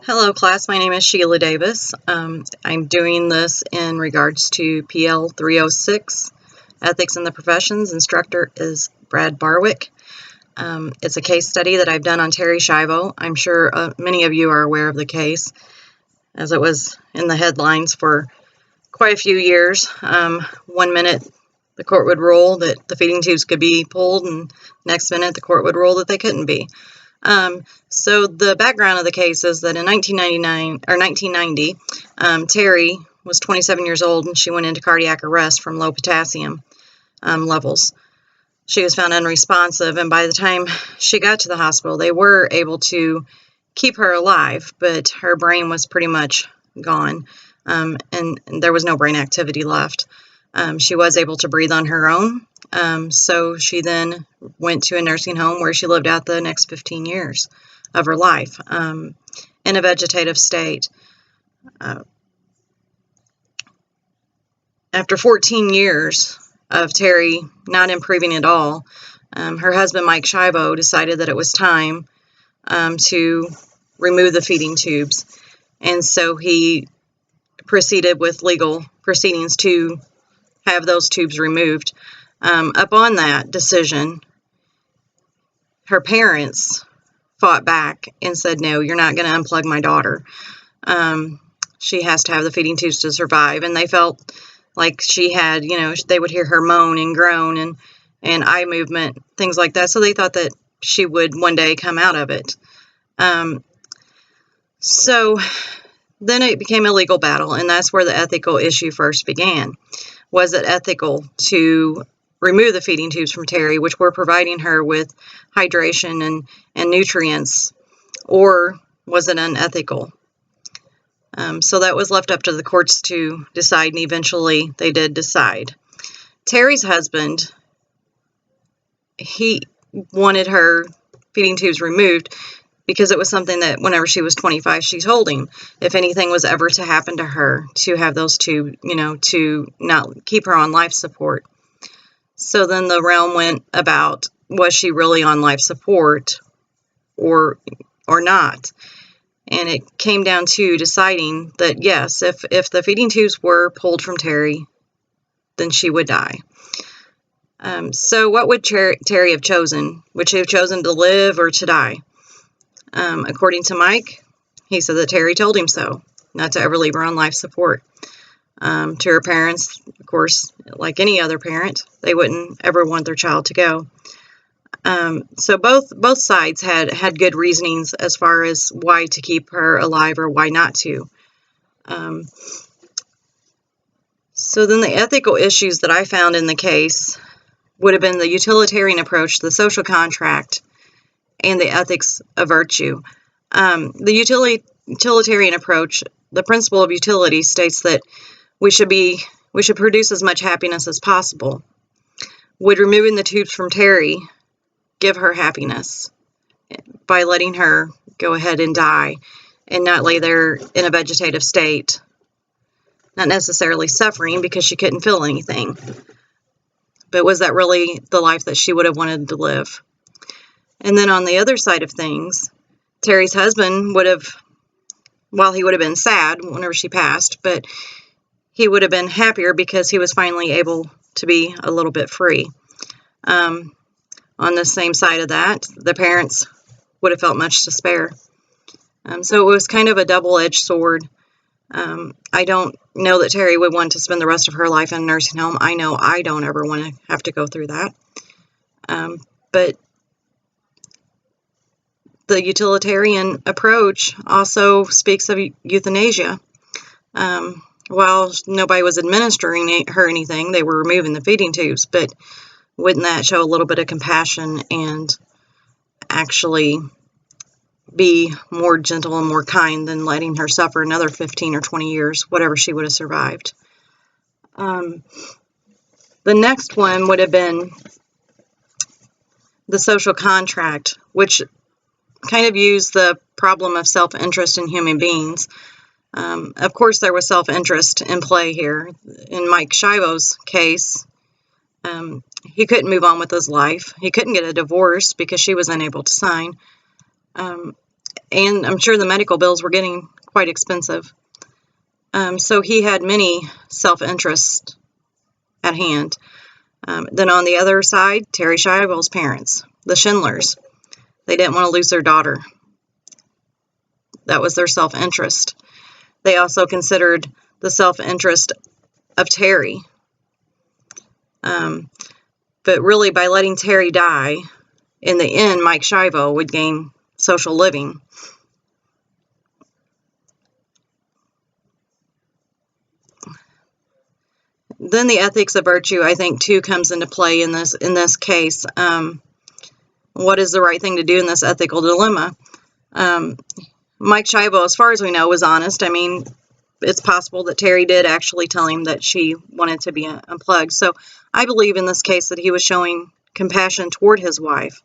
Hello class, my name is Sheila Davis. I'm doing this in regards to PL 306, Ethics in the Professions. Instructor is Brad Barwick. It's a case study that I've done on Terri Schiavo. I'm sure many of you are aware of the case, as it was in the headlines for quite a few years. 1 minute the court would rule that the feeding tubes could be pulled, and next minute the court would rule that they couldn't be. So the background of the case is that in 1990, Terri was 27 years old and she went into cardiac arrest from low potassium levels. She was found unresponsive, and by the time she got to the hospital, they were able to keep her alive, but her brain was pretty much gone, and there was no brain activity left. She was able to breathe on her own. So she then went to a nursing home where she lived out the next 15 years of her life in a vegetative state. After 14 years of Terri not improving at all, her husband, Mike Schiavo, decided that it was time to remove the feeding tubes. And so he proceeded with legal proceedings to have those tubes removed. Upon that decision, her parents fought back and said, no, you're not going to unplug my daughter. She has to have the feeding tubes to survive. And they felt like she had, they would hear her moan and groan and eye movement, things like that. So they thought that she would one day come out of it. So then it became a legal battle, and that's where the ethical issue first began. Was it ethical to remove the feeding tubes from Terri, which were providing her with hydration and nutrients, or was it unethical? So that was left up to the courts to decide, and eventually they did decide. Terri's husband, he wanted her feeding tubes removed because it was something that whenever she was 25, she's holding. If anything was ever to happen to her, to have those tubes, to not keep her on life support. So then the realm went about, was she really on life support or not? And it came down to deciding that, yes, if the feeding tubes were pulled from Terri, then she would die. So what would Terri have chosen? Would she have chosen to live or to die? According to Mike, he said that Terri told him so, not to ever leave her on life support. To her parents, of course, like any other parent, they wouldn't ever want their child to go. So both sides had good reasonings as far as why to keep her alive or why not to. So then the ethical issues that I found in the case would have been the utilitarian approach, the social contract, and the ethics of virtue. The utilitarian approach, the principle of utility, states that we should produce as much happiness as possible. Would removing the tubes from Terri give her happiness by letting her go ahead and die and not lay there in a vegetative state, not necessarily suffering because she couldn't feel anything? But was that really the life that she would have wanted to live? And then on the other side of things, Terri's husband would have, while he would have been sad whenever she passed, but he would have been happier because he was finally able to be a little bit free. On the same side of that, the parents would have felt much despair. So it was kind of a double-edged sword. I don't know that Terri would want to spend the rest of her life in a nursing home. I know I don't ever want to have to go through that. But the utilitarian approach also speaks of euthanasia. While nobody was administering her anything, they were removing the feeding tubes, but wouldn't that show a little bit of compassion and actually be more gentle and more kind than letting her suffer another 15 or 20 years, whatever she would have survived? The next one would have been the social contract, which kind of used the problem of self-interest in human beings. Of course, there was self-interest in play here. In Mike Schiavo's case, he couldn't move on with his life. He couldn't get a divorce because she was unable to sign. and I'm sure the medical bills were getting quite expensive. So he had many self-interests at hand. Then on the other side, Terri Schiavo's parents, the Schindlers, they didn't want to lose their daughter. That was their self-interest. They also considered the self-interest of Terri. But really, by letting Terri die, in the end, Mike Schiavo would gain social living. Then the ethics of virtue, I think, too, comes into play in this case. What is the right thing to do in this ethical dilemma? Mike Schiavo, as far as we know, was honest. I mean, it's possible that Terri did actually tell him that she wanted to be unplugged. So I believe in this case that he was showing compassion toward his wife,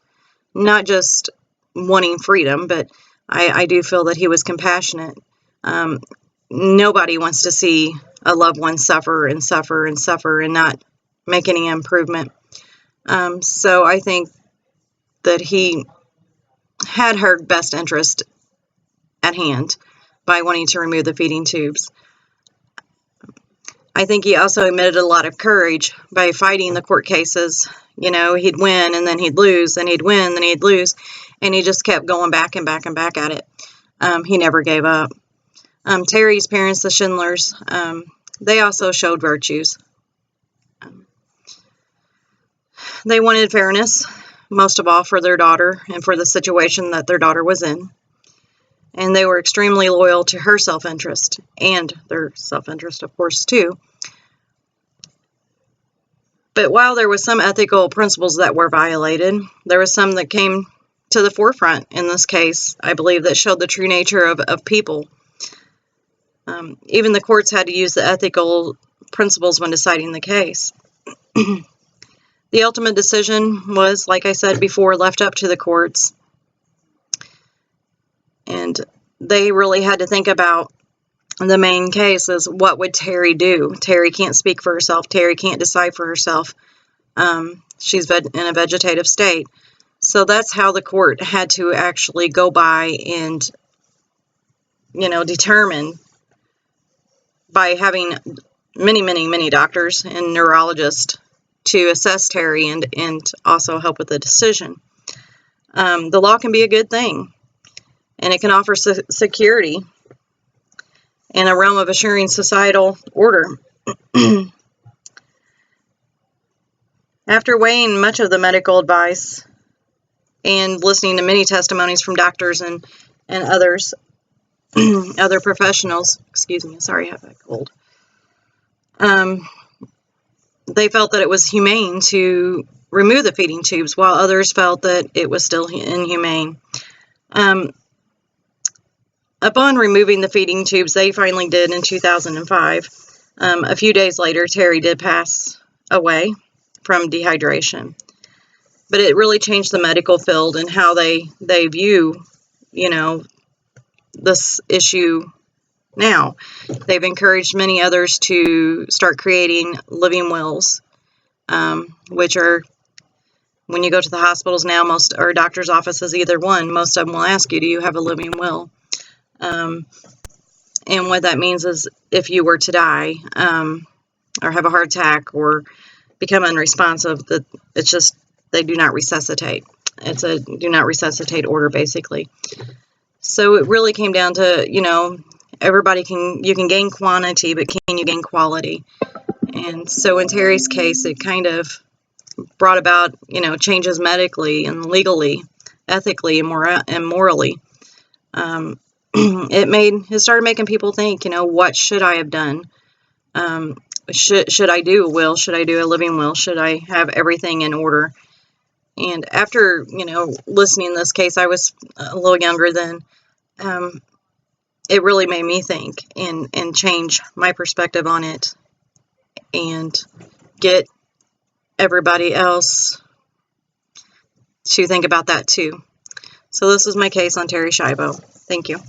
not just wanting freedom, but I do feel that he was compassionate. Nobody wants to see a loved one suffer and suffer and suffer and not make any improvement. So I think that he had her best interest at hand by wanting to remove the feeding tubes. I think he also admitted a lot of courage by fighting the court cases. You know, he'd win and then he'd lose, and he'd win, then he'd lose, and he just kept going back and back and back at it. He never gave up. Terri's parents, the Schindlers, they also showed virtues. They wanted fairness, most of all for their daughter and for the situation that their daughter was in. And they were extremely loyal to her self-interest and their self-interest, of course, too. But while there was some ethical principles that were violated, there was some that came to the forefront in this case, I believe, that showed the true nature of people. Even the courts had to use the ethical principles when deciding the case. The ultimate decision was, like I said before, left up to the courts. And they really had to think about the main case is, what would Terri do? Terri can't speak for herself. Terri can't decide for herself. She's in a vegetative state. So that's how the court had to actually go by and, determine, by having many doctors and neurologists to assess Terri and also help with the decision. The law can be a good thing, and it can offer security in a realm of assuring societal order. After weighing much of the medical advice and listening to many testimonies from doctors and others, other professionals, excuse me, sorry, I have a cold, they felt that it was humane to remove the feeding tubes, while others felt that it was still inhumane. Upon removing the feeding tubes, they finally did in 2005. A few days later, Terri did pass away from dehydration. But it really changed the medical field and how they view, this issue now. They've encouraged many others to start creating living wills, which are, when you go to the hospitals now, or doctor's offices, either one, most of them will ask you, do you have a living will? And what that means is, if you were to die, or have a heart attack or become unresponsive, that it's just, they do not resuscitate. It's a do not resuscitate order, basically. So it really came down to, you can gain quantity, but can you gain quality? And so in Terri's case, it kind of brought about, changes medically and legally, ethically and morally. It started making people think, what should I have done? Should I do a will? Should I do a living will? Should I have everything in order? And after, listening to this case, I was a little younger then. It really made me think and change my perspective on it and get everybody else to think about that too. So this is my case on Terri Schiavo. Thank you.